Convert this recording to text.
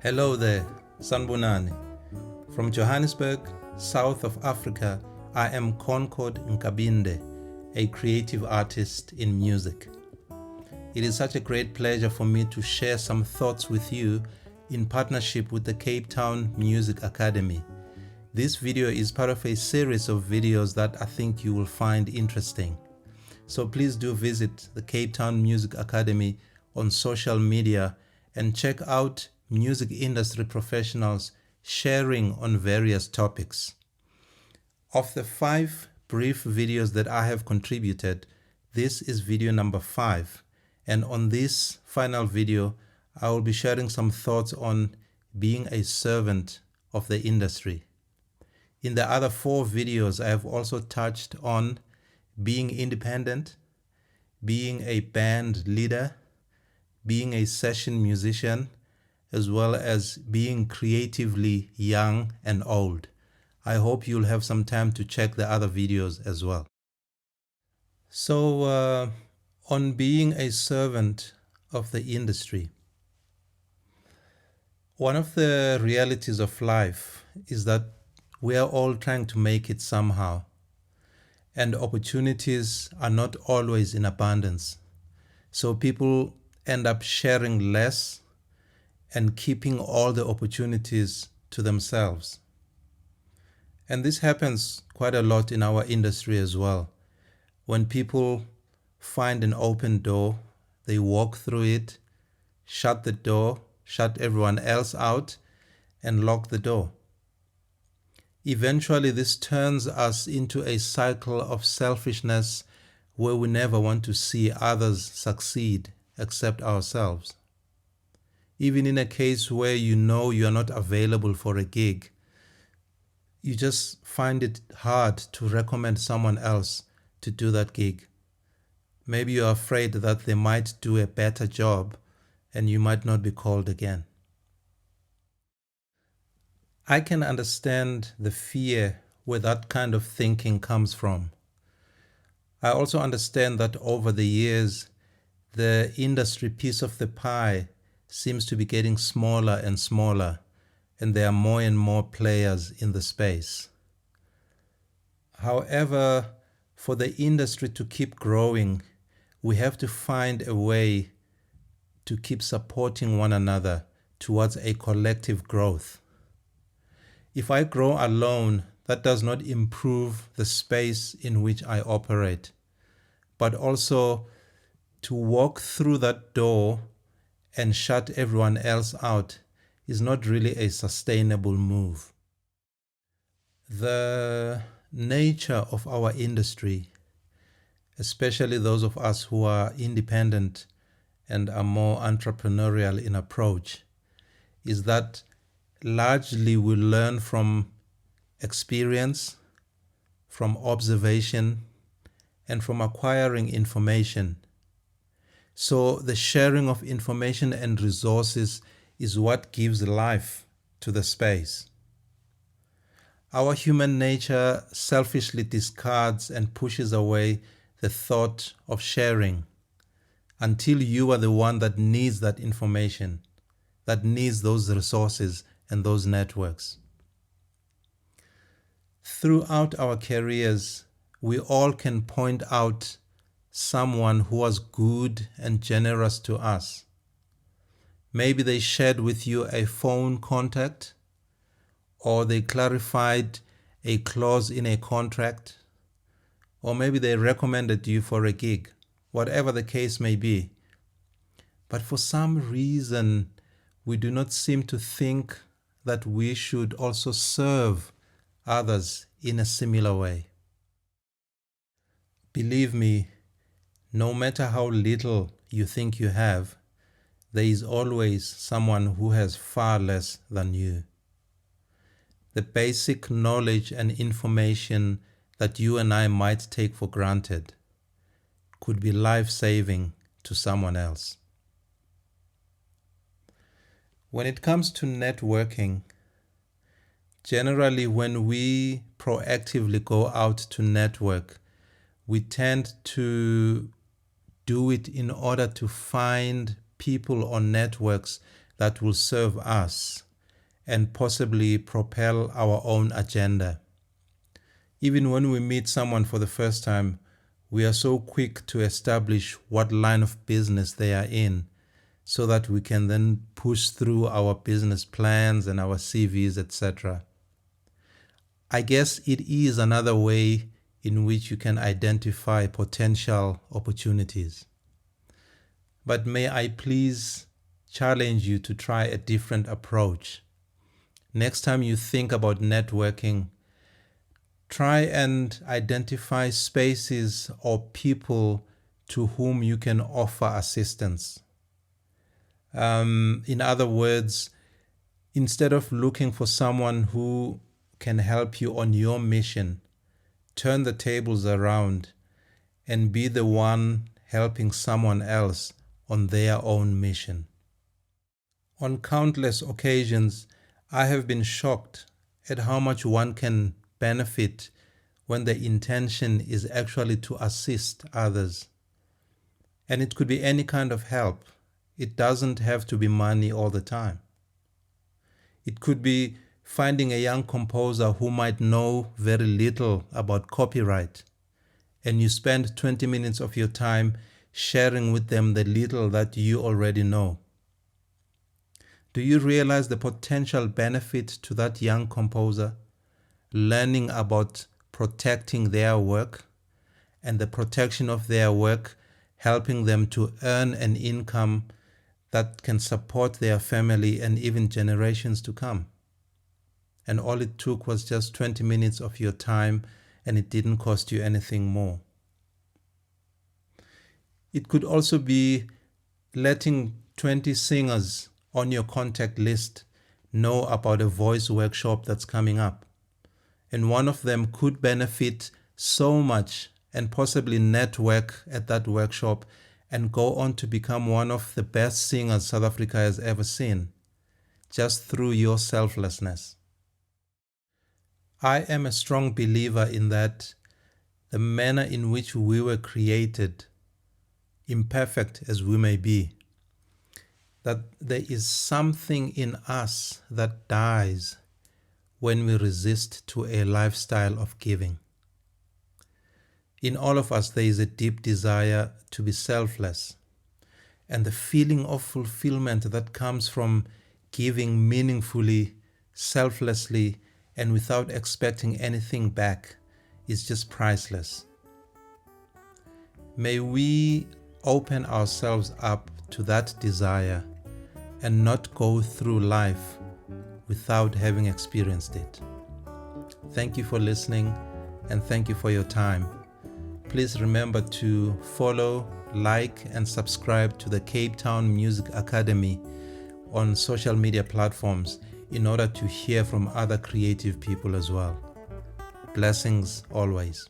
Hello there, Sanbonani. From Johannesburg, south of Africa, I am Concord Nkabinde, a creative artist in music. It is such a great pleasure for me to share some thoughts with you in partnership with the Cape Town Music Academy. This video is part of a series of videos that I think you will find interesting. So please do visit the Cape Town Music Academy on social media and check out music industry professionals sharing on various topics. Of the 5 brief videos that I have contributed, this is video number 5, and on this final video I will be sharing some thoughts on being a servant of the industry. In the other 4 videos I have also touched on being independent, being a band leader, being a session musician, as well as being creatively young and old. I hope you'll have some time to check the other videos as well. So, on being a servant of the industry, one of the realities of life is that we are all trying to make it somehow, and opportunities are not always in abundance. So people end up sharing less and keeping all the opportunities to themselves. And this happens quite a lot in our industry as well. When people find an open door, they walk through it, shut the door, shut everyone else out, and lock the door. Eventually, this turns us into a cycle of selfishness where we never want to see others succeed except ourselves. Even in a case where you know you are not available for a gig, you just find it hard to recommend someone else to do that gig. Maybe you're afraid that they might do a better job and you might not be called again. I can understand the fear where that kind of thinking comes from. I also understand that over the years, the industry piece of the pie seems to be getting smaller and smaller, and there are more and more players in the space. However, for the industry to keep growing, we have to find a way to keep supporting one another towards a collective growth. If I grow alone, that does not improve the space in which I operate, but also to walk through that door and shut everyone else out is not really a sustainable move. The nature of our industry, especially those of us who are independent and are more entrepreneurial in approach, is that largely we learn from experience, from observation, and from acquiring information. So the sharing of information and resources is what gives life to the space. Our human nature selfishly discards and pushes away the thought of sharing until you are the one that needs that information, that needs those resources and those networks. Throughout our careers, we all can point out someone who was good and generous to us. Maybe they shared with you a phone contact, or they clarified a clause in a contract, or maybe they recommended you for a gig, whatever the case may be. But for some reason, we do not seem to think that we should also serve others in a similar way. Believe me, no matter how little you think you have, there is always someone who has far less than you. The basic knowledge and information that you and I might take for granted could be life-saving to someone else. When it comes to networking, generally when we proactively go out to network, we tend to do it in order to find people or networks that will serve us and possibly propel our own agenda. Even when we meet someone for the first time, we are so quick to establish what line of business they are in so that we can then push through our business plans and our CVs, etc. I guess it is another way in which you can identify potential opportunities. But may I please challenge you to try a different approach. Next time you think about networking, try and identify spaces or people to whom you can offer assistance. In other words, instead of looking for someone who can help you on your mission, turn the tables around and be the one helping someone else on their own mission. On countless occasions, I have been shocked at how much one can benefit when the intention is actually to assist others. And it could be any kind of help. It doesn't have to be money all the time. It could be finding a young composer who might know very little about copyright, and you spend 20 minutes of your time sharing with them the little that you already know. Do you realize the potential benefit to that young composer, learning about protecting their work and the protection of their work, helping them to earn an income that can support their family and even generations to come? And all it took was just 20 minutes of your time, and it didn't cost you anything more. It could also be letting 20 singers on your contact list know about a voice workshop that's coming up. And one of them could benefit so much and possibly network at that workshop and go on to become one of the best singers South Africa has ever seen, just through your selflessness. I am a strong believer in that the manner in which we were created, imperfect as we may be, that there is something in us that dies when we resist to a lifestyle of giving. In all of us, there is a deep desire to be selfless, and the feeling of fulfillment that comes from giving meaningfully, selflessly, and without expecting anything back is just priceless. May we open ourselves up to that desire and not go through life without having experienced it. Thank you for listening, and thank you for your time. Please remember to follow, like, and subscribe to the Cape Town Music Academy on social media platforms in order to hear from other creative people as well. Blessings always.